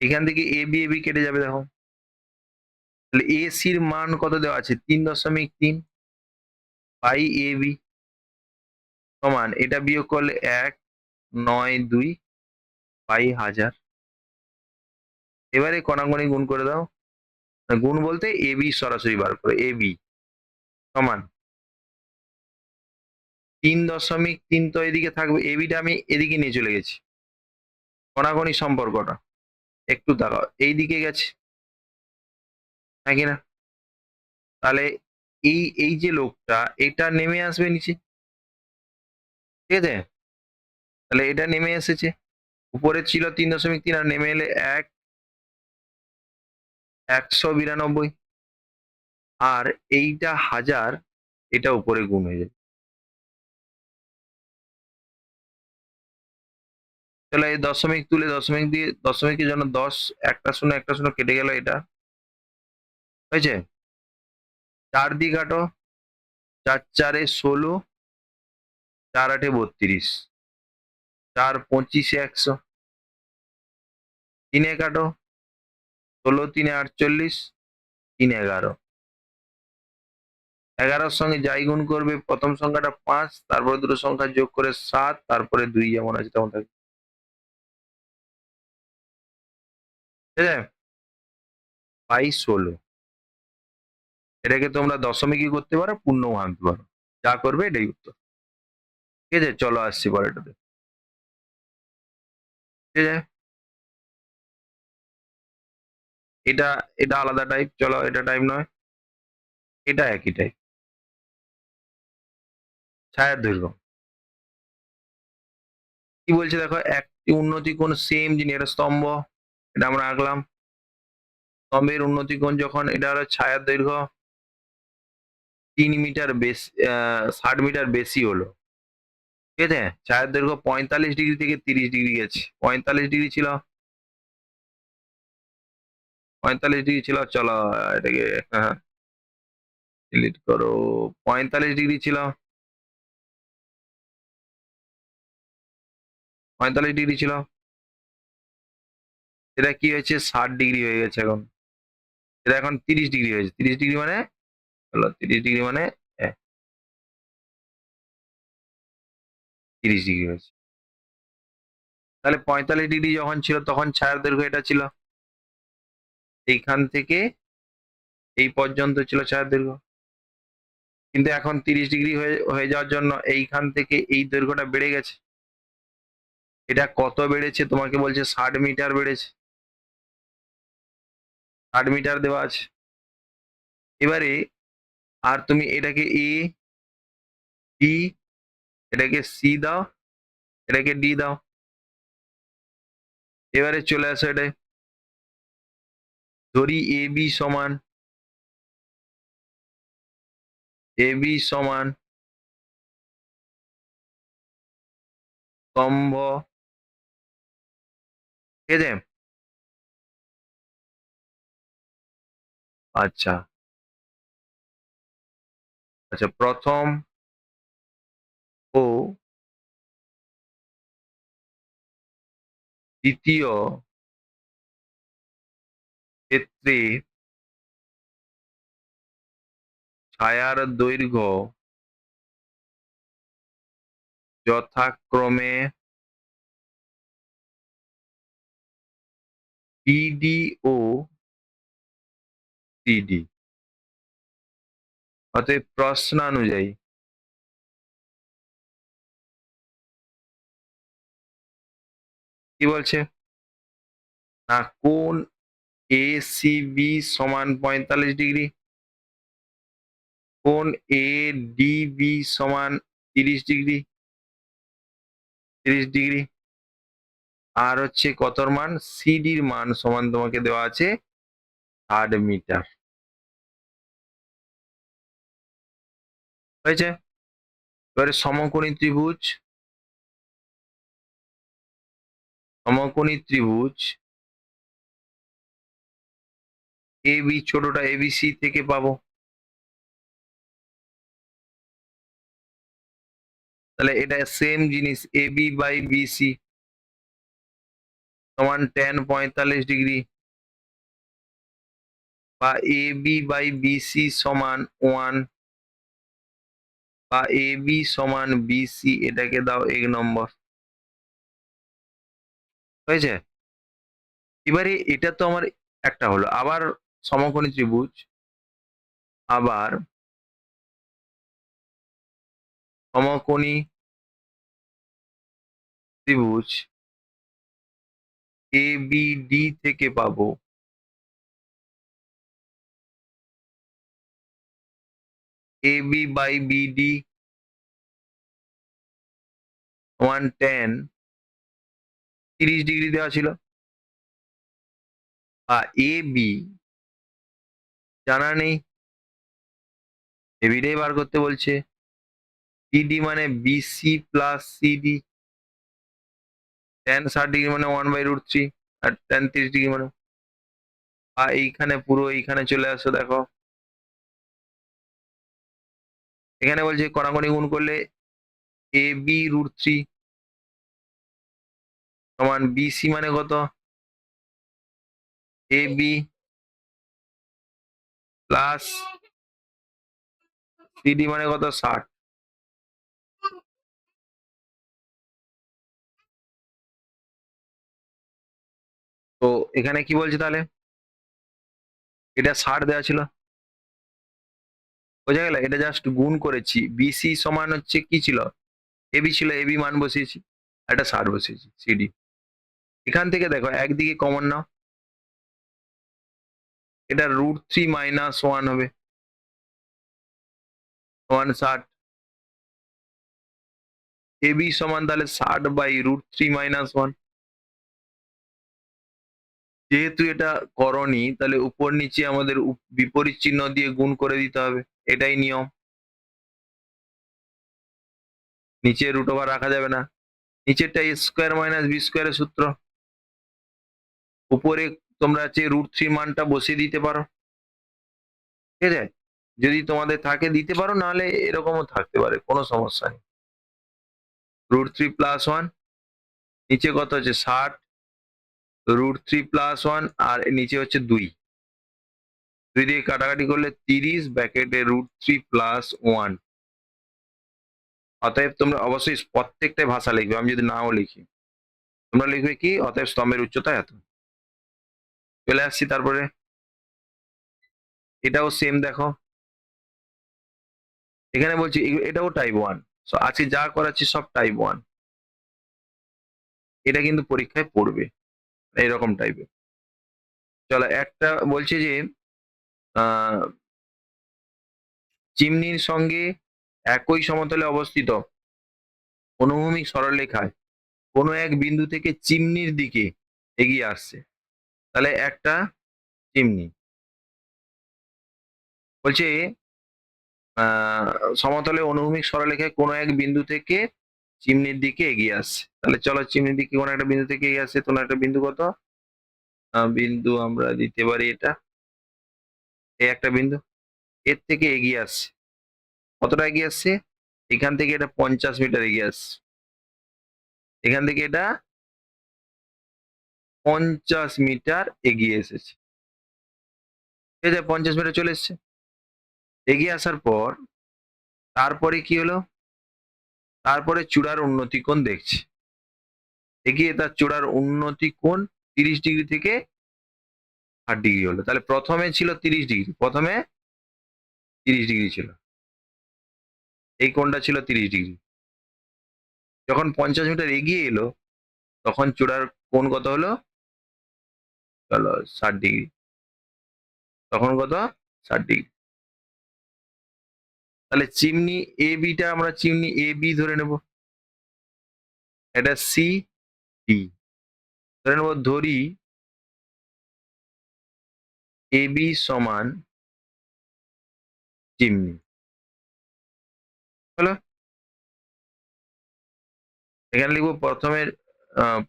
এখান থেকে এ বি কেটে যাবে দেখো। তাহলে এ সির মান কত দেওয়া আছে? 3.3 বাই এ বি সমান, এটা বিয়োগ করলে 192 বাই 1000। এবারে কণাকণি গুণ করে দাও। গুণ বলতে এ বি সরাসরি বার করে, এ বি সমান 3.3, তো এদিকে থাকবে, এ বিটা আমি এদিকে নিয়ে চলে গেছি। কণাকণি সম্পর্কটা একটু তাকাও, এইদিকে গেছে নাকি না? তাহলে এই যে লোকটা, এটা নেমে আসবে নিচে। ঠিক আছে? তাহলে এটা নেমে এসেছে, উপরে ছিল 3.3 আর নেমে এলে 192, আর এইটা 1000, এটা উপরে গুণ হয়ে যায়। তাহলে এই দশমিক তুলে দশমিক দিয়ে, দশমিকের জন্য 10, একটা শূন্য একটা শূন্য কেটে গেল, এটা হয়েছে। 4 দিয়ে কাটো, 4 4 16, 4 8 32, 4 25 100। 3 কাটো, 16 3 48, 3 11। 11-র সঙ্গে যাই গুণ করবে, প্রথম সংখ্যাটা 5, তারপরে দুটো সংখ্যা যোগ করে 7, তারপরে 2 যেমন আছে তেমন থাকবে। ঠিক আছে? বাই 16। এটাকে তোমরা দশমিকই করতে পারো, পূর্ণও আনতে পারো, যা করবে এটাই উত্তর। ঠিক আছে? চলো আসছি পরেরটাতে। ঠিক আছে? এটা এটা আলাদা টাইপ, চলো এটা টাইপ নয়। এটা একইটাই, ছায়ার দৈর্ঘ্য। কি বলছে দেখো, একটি উন্নতি কোণ সেম জিনিস, এটা স্তম্ভ, এটা আমরা আঁকলাম। স্তম্ভের উন্নতি কোণ যখন, এটা হলো ছায়ার দৈর্ঘ্য 3 মিটার বেশি, 60 মিটার বেশি হলো। ঠিক আছে, ছায়ার দৈর্ঘ্য 45 ডিগ্রি থেকে 30 ডিগ্রি গেছে। 45 ডিগ্রি ছিল, 45 ডিগ্রি ছিল, চলো এটাকে, হ্যাঁ, ডিলিট করো। 45 ডিগ্রি ছিল, 45 ডিগ্রি ছিল, এটা কি হয়েছে 60 ডিগ্রি হয়ে গেছে এখন। এটা এখন 30 ডিগ্রি হয়েছে। 30 ডিগ্রি মানে, হলো 30 ডিগ্রি মানে 30 ডিগ্রি হয়েছে। তাহলে 45 ডিগ্রি যখন ছিল তখন ছায়ার দৈর্ঘ্য এটা ছিল, এইখান থেকে এই পর্যন্ত ছিল ছায়ার দৈর্ঘ্য। কিন্তু এখন 30 ডিগ্রি হয়ে হয়ে যাওয়ার জন্য এইখান থেকে এই দৈর্ঘ্যটা বেড়ে গেছে। এটা কত বেড়েছে তোমাকে বলছে, 60 মিটার বেড়েছে। 60 মিটার দেওয়া আছে। এবারে আর তুমি এটাকে এ, বি, এটাকে সি দাও, এটাকে ডি দাও। এবারে চলে আসো এটাই, ধরি এ বি সমান স্তম্ভ, ঠিক আছে? আচ্ছা, আচ্ছা, প্রথম ও দ্বিতীয় ক্ষেত্রে ছায়ার দৈর্ঘ্য যথাক্রমে বিডি ও সিডি। অতএব প্রশ্নানুযায়ী কি বলছে না, কোণ এ সি বি সমান 45 ডিগ্রি, কোণ এ ডি বি সমান 30 ডিগ্রি, 30 ডিগ্রি, আর হচ্ছে কতর মান, সিডির মান সমান তোমাকে দেওয়া আছে 60 মিটার। হয়েছে? এবারে সমকোণী ত্রিভুজ এ বি, ছোটটা এবিসি থেকে পাবো। তাহলে এটা সেম জিনিস, এ বি বাই বিসি সমান tan 45 ডিগ্রি, বা এ বি বাই বিসি সমান 1, বা এ বি সমান বিসি, এটাকে দাও 1 নম্বর। হয়েছে? এবারে এটা তো আমার একটা হলো। আবার সমকোণী ত্রিভুজ, আবার সমকোণী ত্রিভুজ এ বি ডি থেকে পাবো এ বি বাই বিডি সমান tan 30 ডিগ্রি দেওয়া ছিল, বা এ বি জানা নেই, এ বিটাই বার করতে বলছে। বিডি মানে BC plus CD, tan 60 degree মানে 1/√3, আর tan 30 ডিগ্রি মানে, বা এইখানে পুরো এইখানে চলে আসো দেখো, এখানে বলছে কড়াকড়ি গুণ করলে এ বি √3 সমান বিসি মানে কত, এ বি প্লাস সিডি মানে কত, 60। তো এখানে কি বলছে তাহলে, এটা 60 দেওয়া ছিল, বোঝা গেল? এটা জাস্ট গুণ করেছি। বিসি সমান হচ্ছে কি ছিল, এবি ছিল, এবি মান বসিয়েছি, আর এটা 60 বসিয়েছি সিডি। এখান থেকে দেখো একদিকে কমন নাও, এটা √3 - 1 হবে। সমান 60, AB সমান তাহলে 60/√3 - 1। যেহেতু এটা করনি তাহলে উপর নিচে আমাদের বিপরীত চিহ্ন দিয়ে গুণ করে দিতে হবে, এটাই নিয়ম। নিচে √ওভার রাখা যাবে না, নিচেরটা a² - b² এর সূত্র, উপরে তোমরা হচ্ছে √3 মানটা বসিয়ে দিতে পারো, ঠিক আছে? যদি তোমাদের থাকে দিতে পারো, নাহলে এরকমও থাকতে পারে, কোনো সমস্যা নেই। √3 + 1, নিচে কত হচ্ছে 60, √3 + 1 আর নিচে হচ্ছে 2, 2 দিয়ে কাটাকাটি করলে 30 ব্র্যাকেটে √3 + 1। অতএব তোমরা অবশ্যই প্রত্যেকটাই ভাষা লিখবে, আমি যদি নাও লিখি তোমরা লিখবে কি, অতএব স্তম্ভের উচ্চতা এত। চলে আসছি তারপরে, এটাও সেম দেখো, এখানে বলছি এটাও টাইপ 1। আজকে যা করাচ্ছি সব টাইপ 1, এটা কিন্তু পরীক্ষায় পড়বে এইরকম টাইপের। চলো, একটা বলছে যে আহ চিমনির সঙ্গে একই সমতলে অবস্থিত অনুভূমিক সরলরেখায় কোনো এক বিন্দু থেকে চিমনির দিকে এগিয়ে আসছে, তাহলে একটা চিমনি বলছে আহ সমতলে অনুভূমিক সরলরেখায় কোনো এক বিন্দু থেকে চিমনির দিকে এগিয়ে আসছে, তাহলে চলো চিমনির দিকে কোনো একটা বিন্দু থেকে এগিয়ে আসছে, কোনো একটা বিন্দু কত, বিন্দু আমরা দিতে পারি এটা, এই একটা বিন্দু, এর থেকে এগিয়ে আসছে, কতটা এগিয়ে আসছে, এখান থেকে এটা 50 মিটার এগিয়ে আসছে, এখান থেকে এটা 50 মিটার এগিয়ে এসেছে, ঠিক আছে? 50 মিটার চলে এসছে, এগিয়ে আসার পর তারপরে কি হলো, তারপরে চূড়ার উন্নতি কোণ দেখছে, এগিয়ে তার চূড়ার উন্নতি কোণ 30 ডিগ্রি থেকে 60 ডিগ্রি হলো, তাহলে প্রথমে ছিল 30 ডিগ্রি, প্রথমে 30 ডিগ্রি ছিল, এই কোণটা ছিল 30 ডিগ্রি, যখন 50 মিটার এগিয়ে এলো তখন চূড়ার কোণ কত হলো, চলো 60 ডিগ্রি, তখন কত, 60 ডিগ্রি। তাহলে চিমনি এ বিটা আমরা চিমনি এ বি ধরে নেব, এটা সি ডি ধরে নেব, ধরি এ বি সমান চিমনি, হলো? এখানে লিখবো প্রথমে,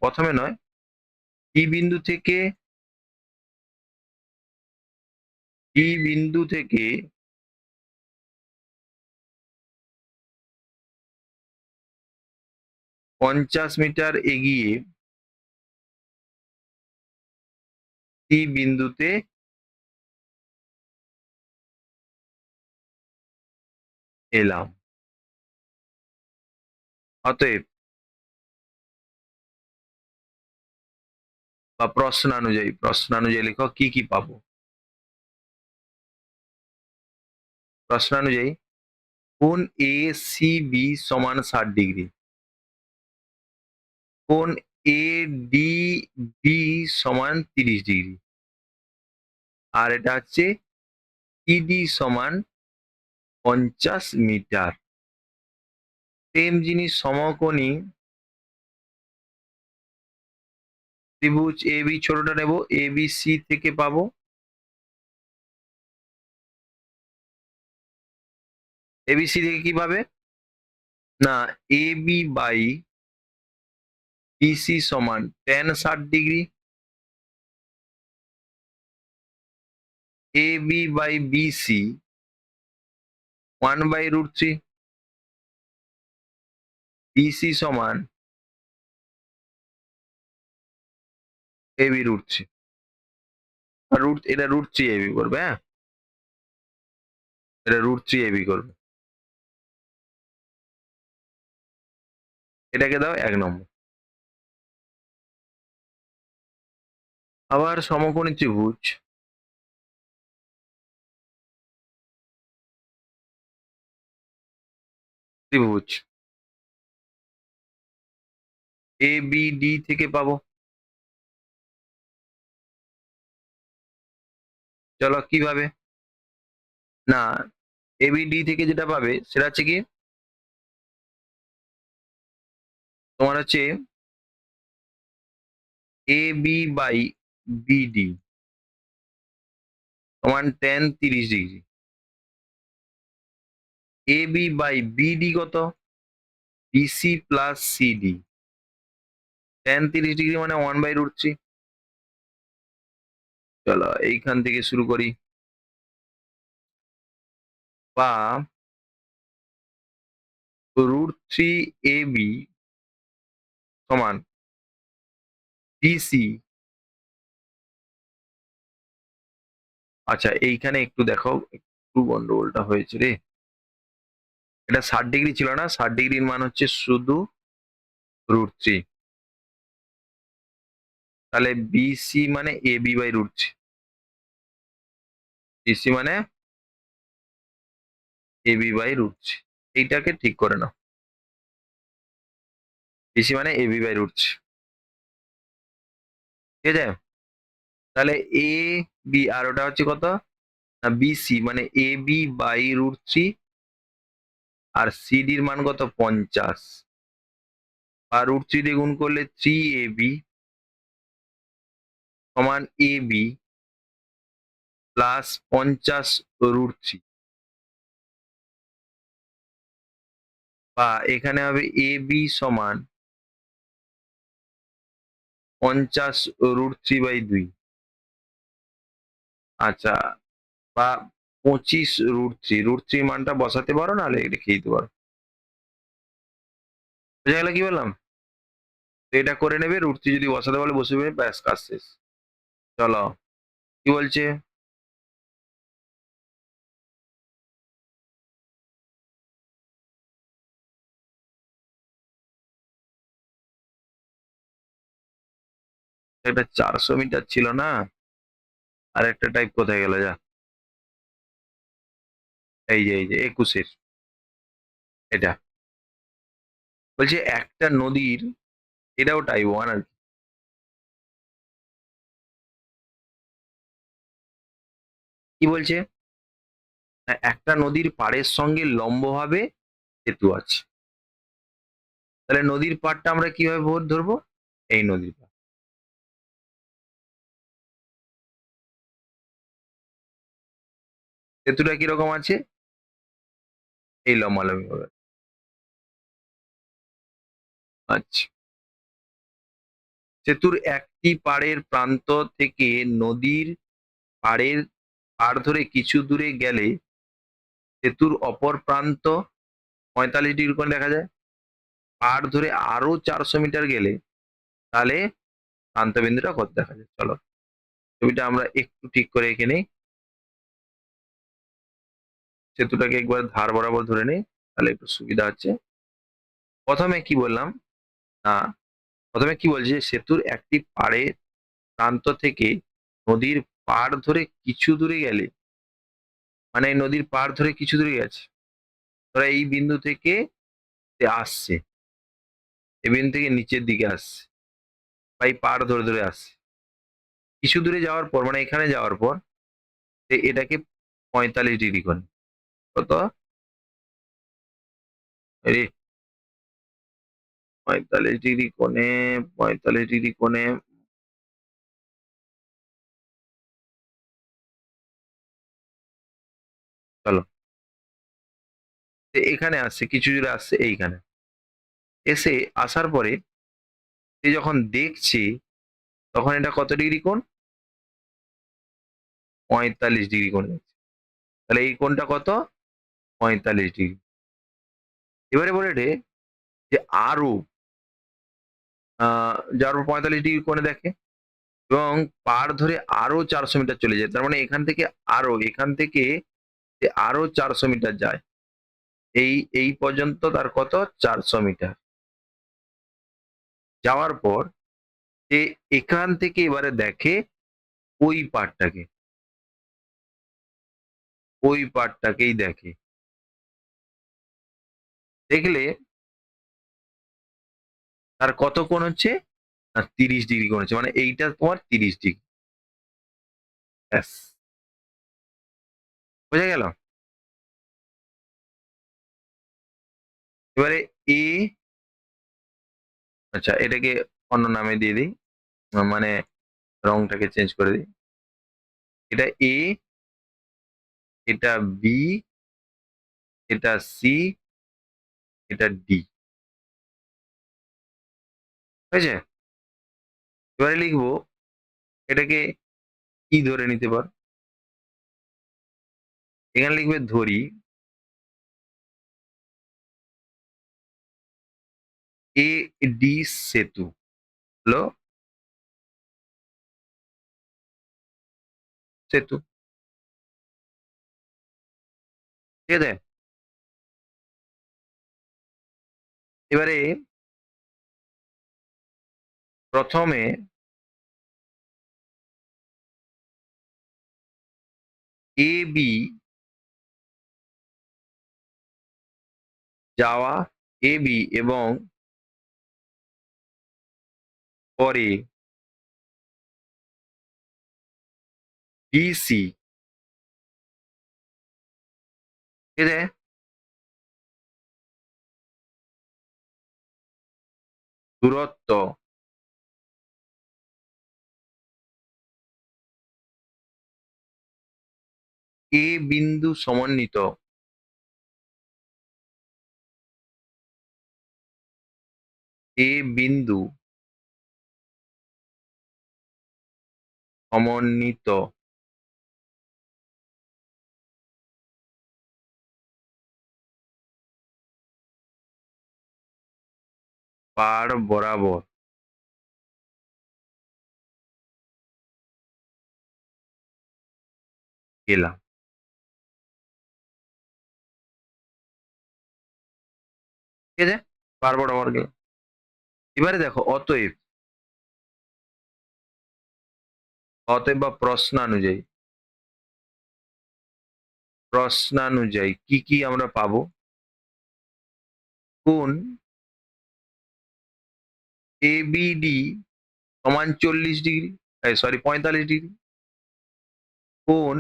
প্রথমে নয়, ই বিন্দু থেকে, ই বিন্দু থেকে 50 মিটার এগিয়ে সি বিন্দুতে এলাম, অতএব বা প্রশ্নানুযায়ী লিখো কি কি পাবো, প্রশ্নানুযায়ী কোণ এ সি বি সমান 60 ডিগ্রি, কোণ এ ডি বি সমান 30 ডিগ্রি, আর এটা হচ্ছে ইডি সমান 50 মিটার। সেম জিনিস সমকোণী ত্রিভুজ এ বি, ছোটটা নেব, এ বি সি থেকে পাবো, এ বি সি থেকে কি পাবে, না এ বি বাই বিসি সমান tan 60 degree, A B by BC 1/√3, BC সমান এ বি √3, আর এটা √3 এবি করবে, হ্যাঁ এটা √3 এবি করবে, এটাকে দাও 1 নম্বর। আবার সমকোণী ত্রিভুজ ত্রিভুজ এ বি ডি থেকে পাবো, চলো কিভাবে, না এবিডি থেকে যেটা পাবে সেটা হচ্ছে কি তোমার হচ্ছে এ বি বাই বিডি সমান tan 30 degree. A B by BD কত? BC plus CD. tan 30 degree মানে 1/√3। চলো এইখান থেকে শুরু করি। বা √3 এ বি সমান বিসি। আচ্ছা এইখানে একটু দেখো, একটু গন্ডগোলটা হয়েছে রে। এটা 60 ডিগ্রি ছিল না? 60 ডিগ্রির মান হচ্ছে শুধু √3। তাহলে বিসি মানে এ বি বাই √3। বিসি মানে এ বি বাই √3। এইটাকে ঠিক করে নাও। বিসি মানে এ বি বাই √3। ঠিক আছে? তাহলে এ বি আর ওটা হচ্ছে কত? না বিসি মানে এ বি বাই √3 আর সিডির মান কত? 50। আর √3 দিয়ে গুণ করলে 3 AB সমান এ বি প্লাস 50 √3। বা এখানে হবে এ বি সমান 50 √3/2। আচ্ছা, বা 25 √3। √3 মানটা বসাতে পারো, নাহলে রেখে দিতে পারো। বোঝা গেল কি বললাম? তো এটা করে নেবে, √3 যদি বসাতে বলে বসবে, ব্যাস কাজ শেষ। চলো কি বলছে? এটা 400 মিটার ছিল না? আর একটা টাইপ কোথায় গেল যা? এই যে 21-এর এটা বলছে একটা নদীর, এটাও টাইপ 1 আর কি। কি বলছে? না, একটা নদীর পাড়ের সঙ্গে লম্বভাবে সেতু আছে। তাহলে নদীর পাড়টা আমরা কিভাবে ধরবো? এই নদীর পাড়। সেতুটা কিরকম আছে? এই লম্বালম্বি ভাবে। আচ্ছা, সেতুর একটি পাড়ের প্রান্ত থেকে নদীর পাড়ের পাড় ধরে কিছু দূরে গেলে সেতুর অপর প্রান্ত 45 ডিগ্রি কোণে দেখা যায়। পাড় ধরে আরো 400 মিটার গেলে তাহলে প্রান্তবিন্দুটা কত দেখা যায়। চলো ছবিটা আমরা একটু ঠিক করে এঁকে নিই। সেতুটাকে একবার ধার বরাবর ধরে নিই, তাহলে একটু সুবিধা হচ্ছে। প্রথমে কি বললাম? না, প্রথমে কি বলছি যে সেতুর একটি পাড়ের প্রান্ত থেকে নদীর পাড় ধরে কিছু দূরে গেলে, মানে এই নদীর পাড় ধরে কিছু দূরে গেছে, ধরো এই বিন্দু থেকে সে আসছে, এই বিন্দু থেকে নিচের দিকে আসছে, বা এই পাড় ধরে ধরে আসছে, কিছু দূরে যাওয়ার পর মানে এখানে যাওয়ার পর সে এটাকে 45 ডিগ্রি করে। কত? এই 45 ডিগ্রি কোণে, 45 ডিগ্রি কোণে। চলো সে এখানে আসছে, কিছু দূরে আসছে এইখানে, এসে আসার পরে সে যখন দেখছে তখন এটা কত ডিগ্রি কোণ? 45 ডিগ্রি কোণ যাচ্ছে। তাহলে এই কোণটা কত? 45 ডিগ্রি। এবারে বলে রে যে আরো যার উপর 45 ডিগ্রি কোণে দেখে এবং পাড় ধরে আরো 400 মিটার চলে যায়, তার মানে এখান থেকে আরো, এখান থেকে সে আরো 400 মিটার যায়। এই এই পর্যন্ত তার কত? 400 মিটার যাওয়ার পর সে এখান থেকে এবারে দেখে ওই পাড়টাকে, ওই পাড়টাকেই দেখে। দেখলে তার কত কোণ হচ্ছে? না 30 ডিগ্রি কোণ হচ্ছে, মানে এইটা তোমার 30 ডিগ্রি। ব্যাস, বোঝা গেল? এবারে এ, আচ্ছা এটাকে অন্য নামে দিয়ে দিই, মানে রংটাকে চেঞ্জ করে দিই। এটা এ, এটা বি, এটা সি, এটা ডি। হয়েছে? এবারে লিখবো, এটাকে ই ধরে নিতে পার। এখানে লিখবে ধরি এ ডি সেতু, হলো সেতু। ঠিক আছে? এবারে প্রথমে এ বি যাওয়া, এ বি এবং পরে বিসি, ঠিক আছে, দূরত্ব এ বিন্দু সমন্বিত এ বিন্দু সমন্বিত পার বরাবর গেলাম। ঠিক আছে? পার বরাবর গেলাম। এবারে দেখো অতএব, অতএব বা প্রশ্নানুযায়ী কি কি আমরা পাবো? কোণ এবিডি সমান 40 ডিগ্রি, সরি 45 ডিগ্রি। কোণ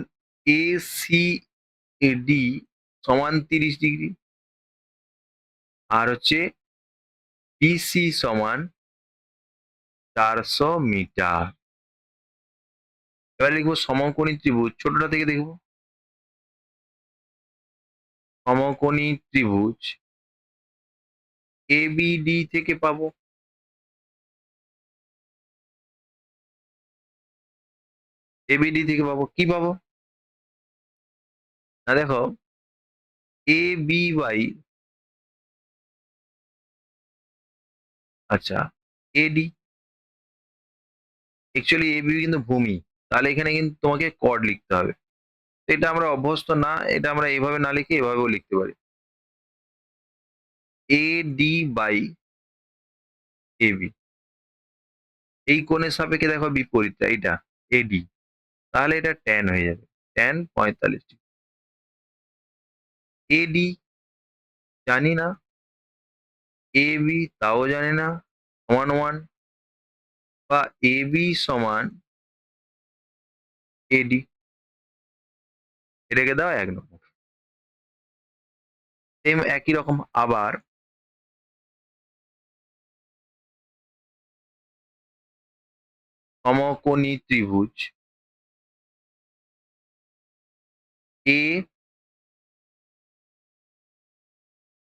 এসিডি সমান 30 ডিগ্রি। আর হচ্ছে বিসি সমান 400 মিটার। এবার লিখবো সমকোণী ত্রিভুজ, ছোটটা থেকে দেখবো। সমকোণী ত্রিভুজ এবিডি থেকে পাবো, এবিডি থেকে পাবো কি পাবো? না দেখো, এ বি বাই, আচ্ছা এডি, অ্যাকচুয়ালি এ বি কিন্তু ভূমি, তাহলে এখানে কিন্তু তোমাকে কর্ড লিখতে হবে। এটা আমরা অভ্যস্ত না, এটা আমরা এইভাবে না লিখে এভাবেও লিখতে পারি, A D by A B. এই কোণের সাপেক্ষে দেখো বিপরীতটা, এইটা এডি, তাহলে এটা ট্যান হয়ে যাবে, ট্যান 45 ডিগ্রি। এডি জানি না, এ বি তাও জানি না, সমান ওয়ান, বা এ বি সমান এডি, এটাকে দাও 1 নম্বর। সেম একই রকম আবার সমকোণী ত্রিভুজ এ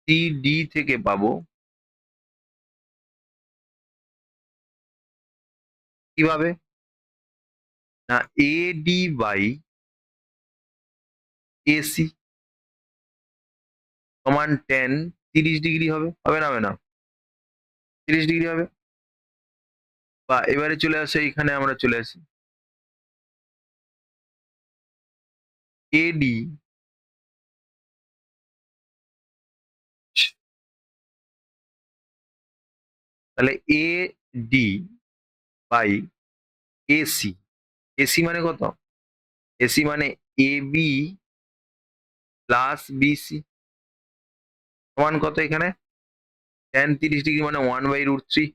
সি ডি থেকে পাবো কিভাবে? না এ ডি বাই এসি সমান টেন 30 ডিগ্রি হবে, হবে না? হবে না? 30 ডিগ্রি হবে। বা এবারে চলে আসে, এইখানে আমরা চলে আসি, এডি তাহলে A D by AC, AC মানে কত? এসি মানে এ বি প্লাস বিসি সমান কত এখানে? টেন 30 ডিগ্রি মানে 1/√3।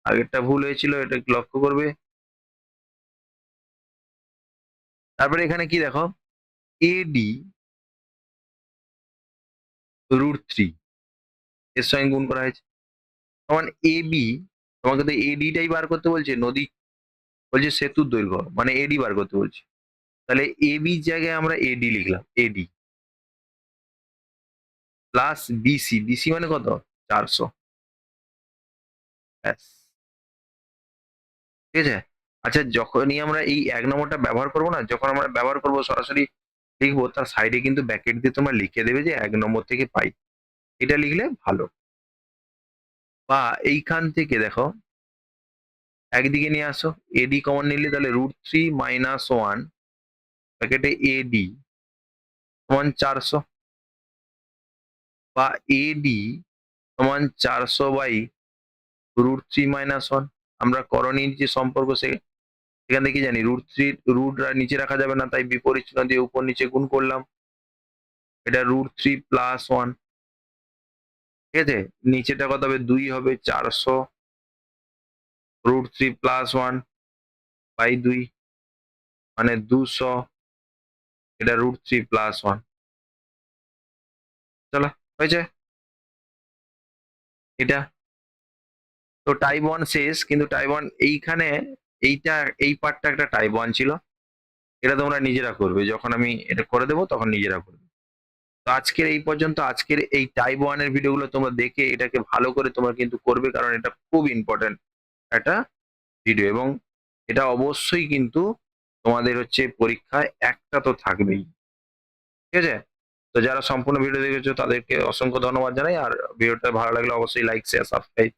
আগেরটা ভুল হয়েছিল, এটা একটু লক্ষ্য করবে। তারপরে এখানে কি দেখো, এডি √3, এর সঙ্গে গুণ করা হয়েছে সমান এবি। তোমাকে তো এডিটাই বার করতে বলছে, নদী বলছে সেতুর দৈর্ঘ্য, মানে এডি বার করতে বলছে। তাহলে এবির জায়গায় আমরা এডি লিখলাম, এডি প্লাস বিসি, বিসি মানে কত 400। ব্যাস, ঠিক আছে। আচ্ছা, যখনই আমরা এই ১ নম্বরটা ব্যবহার করব না, যখন আমরা ব্যবহার করব সরাসরি লিখবো, তার সাইডে কিন্তু ব্র্যাকেট দিয়ে তোমরা লিখে দেবে যে ১ নম্বর থেকে পাই। এটা লিখলে ভালো। বা এইখান থেকে দেখো একদিকে নিয়ে আসো, এডি কমন নিলে তাহলে √3 - 1 ব্র্যাকেটে এডি সমান 400, বা এডি সমান 400/√3 - 1। আমরা করণীর যে সম্পর্ক সেখান থেকে কি জানি, √3 রুট নিচে রাখা যাবে না, তাই বিপরীত চিহ্ন দিয়ে উপর নিচে গুণ করলাম। এটা √3 + 1, ঠিক আছে। নিচেটা কত হবে, 2 হবে, 400 √3 + 1/2 মানে 200। এটা √3 + 1। চলো, হয়েছে এটা। তো টাইপ 1 শেষ, কিন্তু টাইপ 1 এইখানে, এইটা, এই পার্টটা একটা টাইপ 1 ছিল। এটা তোমরা নিজেরা করবে, যখন আমি এটা করে দেবো তখন নিজেরা করবে। তো আজকের এই পর্যন্ত। আজকের এই টাইপ 1 এর ভিডিওগুলো তোমরা দেখে এটাকে ভালো করে তোমরা কিন্তু করবে, কারণ এটা খুব ইম্পর্টেন্ট একটা ভিডিও, এবং এটা অবশ্যই কিন্তু তোমাদের হচ্ছে পরীক্ষায় একটা তো থাকবেই, ঠিক আছে। তো যারা সম্পূর্ণ ভিডিও দেখেছো তাদেরকে অসংখ্য ধন্যবাদ জানাই। আর ভিডিওটা ভালো লাগলে অবশ্যই লাইক, শেয়ার, সাবস্ক্রাইব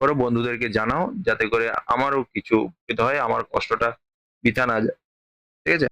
করো, বন্ধুদেরকে জানাও, যাতে করে আমারও কিছু উপকৃত হয়, আমার কষ্টটা বৃথা না যায়, ঠিক আছে।